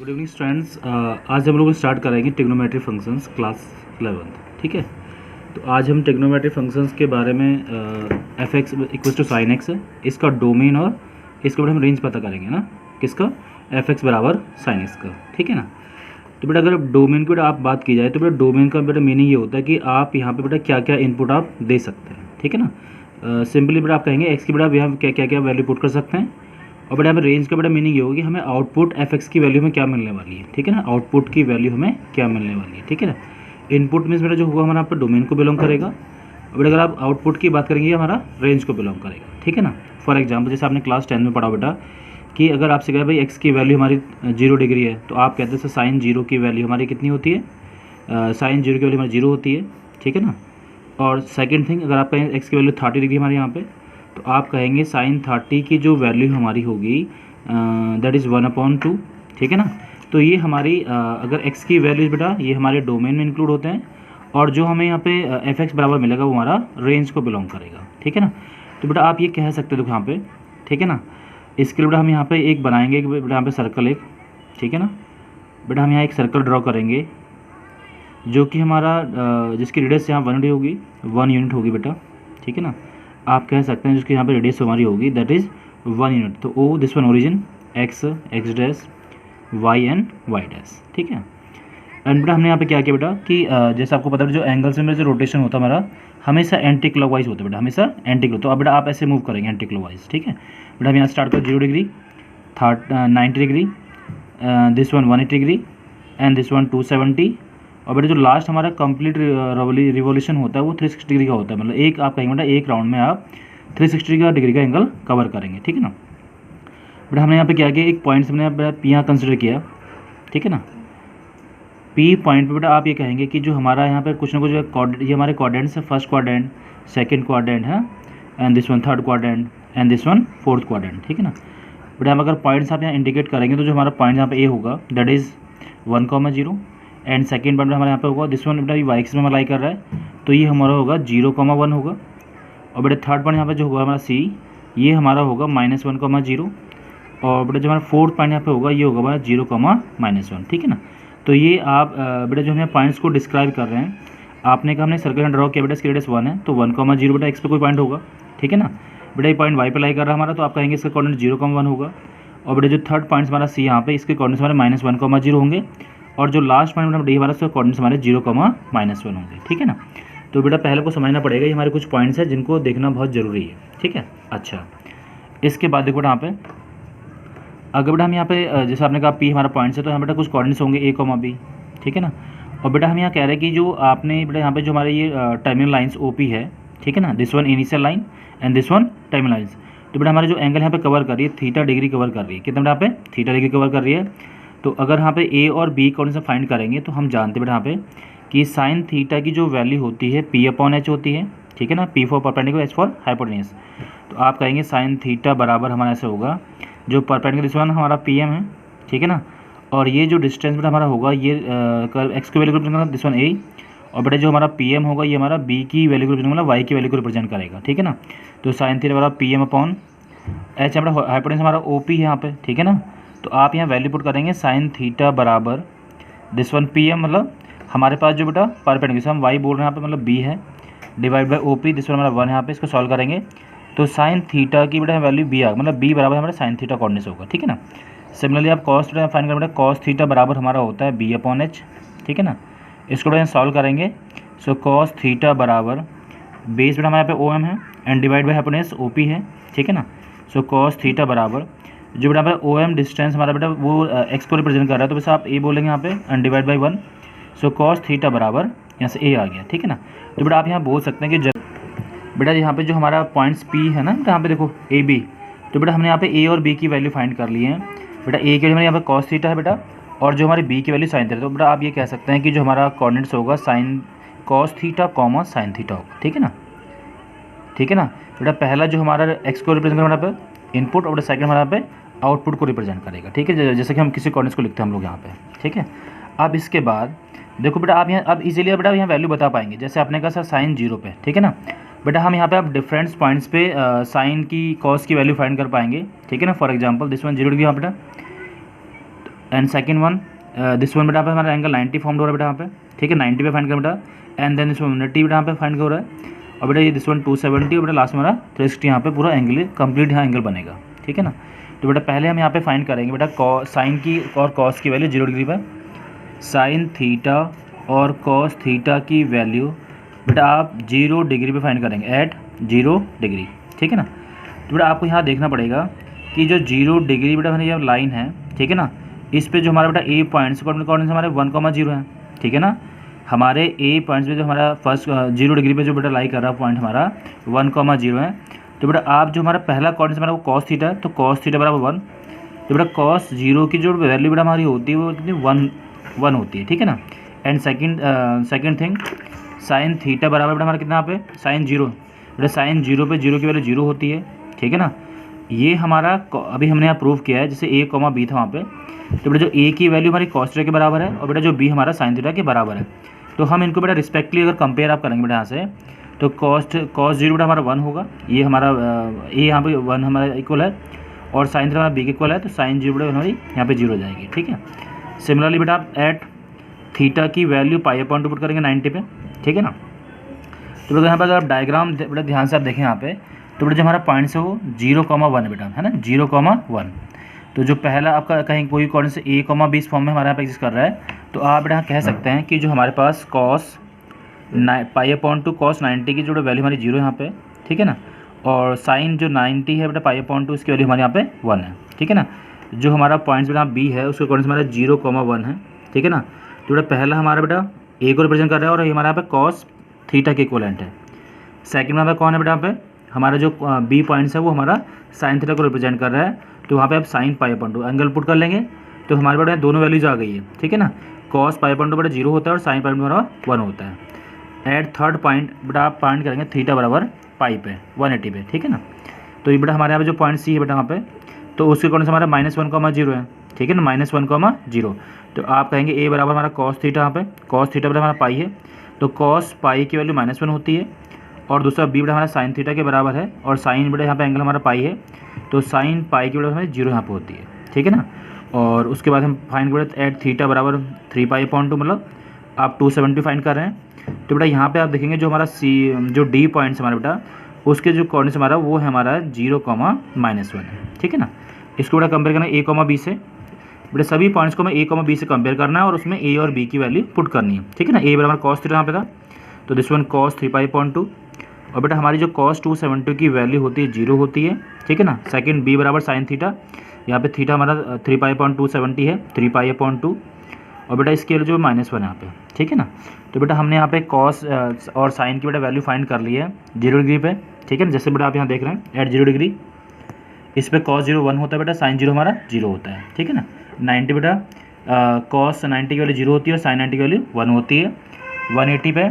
Good evening students. आज हम लोग स्टार्ट करेंगे ट्रिग्नोमेट्री फंक्शंस क्लास 11th। ठीक है, तो आज हम ट्रिग्नोमेट्री फंक्शंस के बारे में f x equal to sine x, इसका डोमेन और इसके बाद हम रेंज पता करेंगे ना, किसका, एफ एक्स बराबर साइन एक्स का। ठीक है ना। तो बेटा अगर डोमेन की बेटा आप बात की जाए तो बेटा डोमेन का बेटा मीनिंग ये होता है कि आप यहाँ पे बेटा क्या क्या इनपुट आप दे सकते हैं। ठीक है ना। सिंपली बेटा आप कहेंगे एक्स की बेटा यहाँ क्या क्या क्या वैल्यू पुट कर सकते हैं, और बेटा यहाँ पे रेंज का बेटा मीनिंग ये होगा कि हमें आउटपुट एफ एक्स की वैल्यू में क्या मिलने वाली है। ठीक है ना, आउटपुट की वैल्यू हमें क्या मिलने वाली है। ठीक है ना। इनपुट मीन्स बेटा जो होगा हमारा यहाँ पर डोमेन को बिलोंग करेगा, और बेटा अगर आप आउटपुट की बात करेंगे हमारा रेंज को बिलोंग करेगा। ठीक है ना। फॉर एग्जाम्पल जैसे आपने क्लास 10 में पढ़ा बेटा कि अगर आपसे कहे भाई एक्स की वैल्यू हमारी 0 डिग्री है, तो आप कहते हैं साइन 0 की वैल्यू हमारी कितनी होती है, साइन 0 की वैल्यू हमारी 0 होती है। ठीक है ना। और सेकंड थिंग, अगर आप कहें एक्स की वैल्यू 30 डिग्री हमारे यहाँ पे, तो आप कहेंगे साइन 30 की जो वैल्यू हमारी होगी दैट इज़ 1/2। ठीक है ना। तो ये हमारी अगर एक्स की वैल्यूज बेटा ये हमारे डोमेन में इंक्लूड होते हैं, और जो हमें यहाँ पे एफ एक्स बराबर मिलेगा वो हमारा रेंज को बिलोंग करेगा। ठीक है ना। तो बेटा आप ये कह सकते हो देखो यहाँ पे, ठीक है ना। इसके लिए बेटा हम यहाँ पे एक बनाएंगे कि बेटा यहाँ पे सर्कल एक, ठीक है ना। बेटा हम यहाँ एक सर्कल ड्रॉ करेंगे जो कि हमारा जिसकी रेडियस यहाँ 1 होगी, 1 यूनिट होगी बेटा। ठीक है ना। आप कह सकते हैं जिसकी यहाँ पे रेडियस हमारी होगी दैट इज़ 1 यूनिट। तो O this one origin x, x dash, y and y dash. ठीक है। एंड बेटा हमने यहाँ पे क्या किया बेटा कि जैसे आपको पता है जो एंगल्स में जो रोटेशन होता है हमारा हमेशा एंटी क्लॉकवाइज होता है बेटा, हमेशा एंटी क्लॉक। तो अब बेटा आप ऐसे मूव करेंगे एंटी क्लॉकवाइज। ठीक है। बेटा हम यहाँ स्टार्ट कर 0 degree, 90 degree, this one 180 degree and this one 270। और बेटा जो लास्ट हमारा कंप्लीट रिवोल्यूशन होता है वो 360 डिग्री का होता है। मतलब एक आप कहेंगे बेटा एक राउंड में आप 360 डिग्री का एंगल कवर करेंगे। ठीक है ना। बेटा हमने यहाँ पे क्या किया, एक पॉइंट हमने पी यहाँ कंसिडर किया। ठीक है ना। पी पॉइंट पे बेटा आप ये कहेंगे कि जो हमारा यहाँ पे कुछ ना कुछ ये हमारे क्वाड्रेंट्स है, फर्स्ट क्वाड्रेंट, सेकंड क्वाड्रेंट है, and this one third quadrant and this one fourth quadrant. ठीक है ना। बेटा हम अगर पॉइंट्स आप यहाँ इंडिकेट करेंगे तो जो हमारा पॉइंट यहाँ पे ए होगा that is 1,0 and second point हमारे यहाँ पे होगा दिस वन बेटा वाई एक्स में हमारा लाई कर रहा है, तो ये हमारा होगा 0,1 होगा। और बेटा थर्ड पॉइंट यहाँ पे जो होगा हमारा सी, ये हमारा होगा -1,0। और बेटा जो हमारा फोर्थ पॉइंट यहाँ पे होगा ये होगा हमारा 0,-1। ठीक है ना। तो ये आप बेटा जो हमें पॉइंट्स को डिस्क्राइब कर रहे हैं, आपने कहा हमने सर्कल ड्रॉ किया बेटा इसकी रेडियस 1 है, तो 1,0 बेटा एक्स पे कोई पॉइंट होगा। ठीक है ना। बेटा ये पॉइंट वाई पे लाई कर रहा है हमारा, तो आप कहेंगे इसका कोऑर्डिनेट 0,1 होगा। और बेटा जो थर्ड पॉइंट्स हमारा सी यहाँ पे इसके कोऑर्डिनेट्स हमारे -1,0 होंगे, और जो लास्ट पॉइंट बेटा डी हमारा उसके कोऑर्डिनेट्स हमारे 0,-1 होंगे। ठीक है ना। तो बेटा पहले को समझना पड़ेगा ये हमारे कुछ पॉइंट्स हैं जिनको देखना बहुत ज़रूरी है। ठीक है। अच्छा, इसके बाद देखो बेटा यहाँ पे अगर बेटा हम यहाँ पे जैसे आपने कहा पी हमारा पॉइंट्स है, तो यहाँ बेटा कुछ कोऑर्डिनेट्स होंगे ए, बी। ठीक है ना। और बेटा हम यहाँ कह रहे हैं कि जो आपने बेटा यहाँ पे जो हमारे ये टर्मिनल लाइंस ओ पी है, ठीक है ना, this one initial line and this one terminal lines. तो बेटा हमारे जो एंगल यहाँ पे कवर कर रही है थीटा डिग्री कवर कर रही है, कितना बेटा यहाँ पे थीटा डिग्री कवर कर रही है। तो अगर यहाँ पे ए और बी कोऑर्डिनेट फाइंड करेंगे तो हम जानते हैं बेटा यहाँ पे कि साइन थीटा की जो वैल्यू होती है P/H होती है। ठीक है ना। P for perpendicular, H for hypotenuse. तो आप कहेंगे साइन थीटा बराबर हमारा ऐसे होगा, जो परपेंडिकुलर दिस वन हमारा PM है। ठीक है ना। और ये जो डिस्टेंस बेटा हमारा होगा ये एक्स की वैल्यू को दिस वन A, और बेटा जो हमारा PM होगा ये हमारा B की वैल्यू को मतलब Y की वैल्यू को रिप्रेजेंट करेगा। ठीक है ना। तो साइन थीटा बराबर PM/H हमारा हाइपोटेन्यूज हमारा OP है यहाँ पे। ठीक है ना। तो आप यहाँ वैल्यू पुट करेंगे साइन थीटा बराबर दिस वन PM, मतलब हमारे पास जो बेटा परपेंडिकुलर हम y बोल रहे हैं यहाँ पे मतलब b है, divide by OP this one हमारा 1 है यहाँ पे। इसको सॉल्व करेंगे तो साइन थीटा की बेटा वैल्यू b आ, मतलब b बराबर हमारा साइन थीटा कोऑर्डिनेट्स होगा। ठीक है ना। सिमिलरली आप कॉस थीटा फाइंड करें बेटा, कॉस थीटा बराबर हमारा होता है B/H। ठीक है ना। इसको बेटा सॉल्व करेंगे, सो कॉस थीटा बराबर बेस बेटा हमारे यहाँ पे OM है and divide by hypotenuse OP है। ठीक है ना। सो कॉस थीटा बराबर जो बेटा हमारा OM डिस्टेंस हमारा बेटा वो एक्स को रिप्रेजेंट कर रहा है, तो बस आप ए बोलेंगे यहाँ पे and divide by 1। So cos theta बराबर यहाँ से ए आ गया। ठीक है ना। तो बेटा आप यहाँ बोल सकते हैं कि बेटा यहाँ पे जो हमारा पॉइंट्स पी है ना बेटा यहाँ पे देखो ए बी, तो बेटा हमने यहाँ पे ए और बी की वैल्यू फाइंड कर ली है। बेटा ए की वैल्यू यहाँ पे कॉस थीटा है बेटा, और जो हमारी बी की वैल्यू साइन थीटा। तो बेटा आप ये कह सकते हैं कि जो हमारा कोऑर्डिनेट्स होगा sine cos theta comma sine theta होगा। ठीक है ना। ठीक है ना। बेटा पहला जो हमारा एक्स को रिप्रेजेंट करेगा यहाँ पे इनपुट, और बेटा सेकंड हमारा यहाँ पे आउटपुट को रिप्रेजेंट करेगा। ठीक है, जैसे कि हम किसी कोऑर्डिनेट्स को लिखते हैं हम लोग यहाँ पे। ठीक है। अब इसके बाद देखो बेटा आप यहाँ अब इजीली बेटा यहाँ वैल्यू बता पाएंगे। जैसे आपने कहा सर साइन 0 पे, ठीक है ना। बेटा हम यहाँ पे आप डिफरेंट पॉइंट्स पे साइन की कॉस की वैल्यू फाइंड कर पाएंगे। ठीक है ना। For example this one 0 degree यहाँ बेटा and second one this one बेटा पे हमारा एंगल 90 फॉर्म हो रहा है बेटा यहाँ पे, ठीक है, 90 पे फाइंड कर बेटा, एंड देन दिस वन 180 बेटा यहाँ पे फाइंड हो रहा है, और बेटा ये दिस वन 270 और बेटा लास्ट में हमारा 360 यहाँ पे पूरा एंगल कंप्लीट यहाँ एंगल बनेगा, ठीक है ना। तो बेटा पहले हम यहाँ पे फाइंड करेंगे बेटा साइन की और कॉस की वैल्यू 0 डिग्री पर, साइन थीटा और कॉस थीटा की वैल्यू बेटा आप 0 डिग्री पे फाइंड करेंगे एट 0 डिग्री, ठीक है ना। तो बेटा आपको यहाँ देखना पड़ेगा कि जो 0 डिग्री बेटा हमारी ये लाइन है, ठीक है ना, इस पे जो हमारा बेटा ए पॉइंट्स कोऑर्डिनेट्स हमारे 1,0 है, ठीक है ना। हमारे ए पॉइंट्स पे जो हमारा फर्स्ट 0 डिग्री पे जो बेटा लाई कर रहा है पॉइंट हमारा 1,0 है। तो बेटा आप जो हमारा पहला कोऑर्डिनेट हमारा वो कॉस थीटा है, तो कॉस थीटा बराबर 1। तो बेटा कॉस 0 की जो वैल्यू बेटा हमारी होती है वो कितनी 1 होती है, ठीक है ना। And second thing sine theta बराबर बेटा हमारा कितना यहाँ पे साइन 0, बेटा साइन 0 पे 0 की वैल्यू 0 होती है, ठीक है ना। ये हमारा अभी हमने यहाँ प्रूव किया है, जैसे ए कॉमा बी था वहाँ पे, तो बेटा जो ए की वैल्यू हमारी कॉस थीटा के बराबर है और बेटा जो बी हमारा साइन थीटा के बराबर है। तो हम इनको बेटा रिस्पेक्टली अगर कंपेयर आप करेंगे बेटा यहाँ से, तो कॉस 0 बेटा हमारा 1 होगा, ये हमारा ए यहाँ पे 1 हमारा इक्वल है, और साइन थीटा हमारा बी के इक्वल है, तो साइन 0 बेटा हमारी यहाँ पे 0 हो जाएगी, ठीक है। सिमिलरली बेटा आप एट थीटा की वैल्यू पाई अपॉन 2 पुट करेंगे 90 पे, ठीक है ना। तो बेटा यहाँ पर अगर आप डायग्राम बेटा ध्यान से आप देखें यहाँ पे, तो बेटा जो हमारा पॉइंट्स है वो 0,1 है बेटा, है ना, 0,1। तो जो पहला आपका कहीं कोई कोऑर्डिनेट से ए कॉमा बी इस फॉर्म में हमारे यहाँ पे एग्जिस्ट कर रहा है, तो आप बेटा कह सकते हैं कि जो हमारे पास कॉस पाई अपॉन 2 कॉस 90 की जो वैल्यू हमारी 0 यहाँ पे, ठीक है ना, और साइन जो 90 है बेटा पाई अपॉन 2 इसकी वैल्यू हमारे यहाँ पे 1 है, ठीक है ना। जो हमारा पॉइंट्स बेटा बी है उसके कोऑर्डिनेट हमारा 0,1 है, ठीक है ना। तो बेटा पहला हमारा बेटा ए को रिप्रेजेंट कर रहा है और ये हमारा यहाँ पे कॉस थीटा के इक्वलेंट है। सेकंड में कौन है बेटा यहाँ पे हमारा जो बी पॉइंट्स है वो हमारा साइन थीटा को रिप्रेजेंट कर रहा है, तो वहाँ पे आप sine pi upon 2 angle put कर लेंगे, तो हमारे बेटा दोनों वैल्यूज आ गई है, ठीक है ना। कॉस पाई अपॉन 2 बेटा 0 होता है और साइन पाई अपॉन 1 होता है। एट थर्ड पॉइंट बेटा आप पॉइंट करेंगे थीटा बराबर पाई पे 180 पे, ठीक है ना। तो ये बेटा हमारे यहाँ पे जो पॉइंट सी है बेटा यहाँ पे, तो उसके अकॉर्डिंग से हमारा -1,0 है, ठीक है ना, -1,0। तो आप कहेंगे ए बराबर हमारा कॉस थीटा, यहाँ पे कॉस थीटा बेटा हमारा पाई है, तो कॉस पाई की वैल्यू -1 होती है, और दूसरा बी बेटा हमारा साइन थीटा के बराबर है, और साइन बेटा यहाँ पे एंगल हमारा पाई है, तो साइन पाई की वैल्यू हमारी 0 यहाँ पे होती है, ठीक है ना। और उसके बाद हम फाइंड करें एट थीटा बराबर 3 पाई अपॉन 2, मतलब आप 270 फाइंड कर रहे हैं। तो बेटा यहाँ पे आप देखेंगे जो हमारा जो डी पॉइंट्स हमारा बेटा उसके जो कोऑर्डिनेट्स हमारा वो है हमारा 0,-1 है, ठीक है ना। इसको बेटा कंपेयर करना है ए कॉमा बी से, बेटा सभी पॉइंट्स को मैं ए कॉमा बी से कंपेयर करना है और उसमें ए और बी की वैल्यू पुट करनी है, ठीक है ना। ए बराबर कॉस थीटा यहाँ पे था, तो this one cos 3 pi upon 2, और बेटा हमारी जो कॉस 270 की वैल्यू होती है 0 होती है, ठीक है ना। सेकंड बी बराबर साइन थीटा, यहाँ पे थीटा हमारा 3 पाई अपॉन 270 है, 3 पाई अपॉन 2, और बेटा इसके जो -1 यहाँ पे, ठीक है ना। तो बेटा हमने यहाँ पे कॉस और साइन की बेटा वैल्यू फाइंड कर ली है 0 डिग्री पे, ठीक है ना। जैसे बेटा आप यहाँ देख रहे हैं एट 0 डिग्री, इस पर कॉस 0 1 होता है बेटा, साइन 0 हमारा 0 होता है, ठीक है ना। 90 बेटा कॉस 90 की वैल्यू 0 होती है और साइन 90 की वैल्यू 1 होती है। 180 पे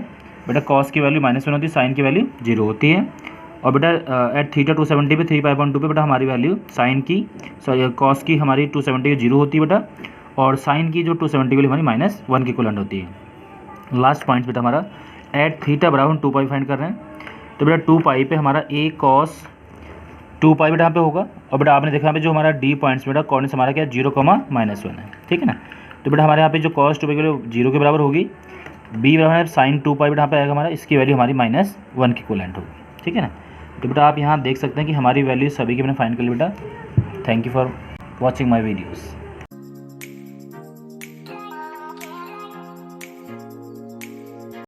बेटा कॉस की वैल्यू -1 होती है, साइन की वैल्यू 0 होती है, और बेटा एट थीटा 270 पे 3 पाई अपॉन 2 पे बेटा हमारी वैल्यू साइन की कॉस की हमारी 270 की 0 होती है बेटा, और साइन की जो 270 की वैल्यू हमारी -1 की इक्वलेंट होती है। लास्ट पॉइंट बेटा हमारा एट थीटा बराबर 2 पाई फाइंड कर रहे हैं, तो बेटा 2 पाई पे हमारा ए कॉस 2 पाई बेटा यहाँ पे होगा, और बेटा आपने देखा यहाँ पे जो हमारा डी पॉइंट्स बेटा कोऑर्डिनेट्स हमारा क्या 0,-1 है, ठीक है ना। तो बेटा हमारे यहाँ पे जो कॉस 2 पाई की वैल्यू 0 के बराबर होगी, बी बराबर साइन 2 पाई बेटा यहाँ पे आएगा हमारा, इसकी वैल्यू हमारी -1 की इक्वलेंट होगी, ठीक है ना। तो बेटा आप यहाँ देख सकते हैं कि हमारी वैल्यू सभी की मैंने फाइंड कर ली बेटा। Thank you for watching my videos.